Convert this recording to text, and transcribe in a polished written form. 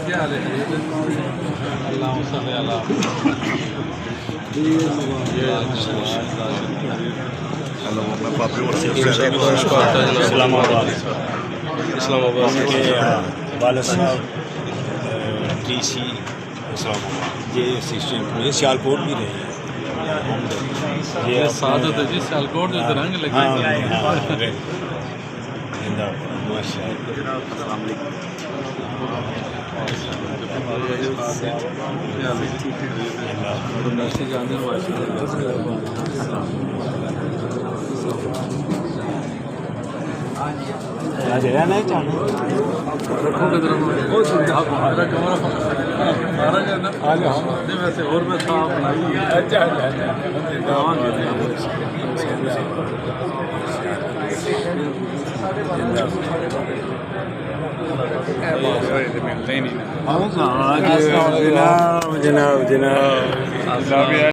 क्या हाल है? अल्लाह इस्लामाबाद के वाला साहब टीसी इस्लामाबाद ये असिस्टेंट में सियालकोट भी रहे हैं। ये सादत है जी सियालकोट जो रंग लगे रहना है चाहना रखो किधर हमारा कमरा सारा करना नहीं वैसे और मैं था बनाई अच्छा जनाब जनाब जनाब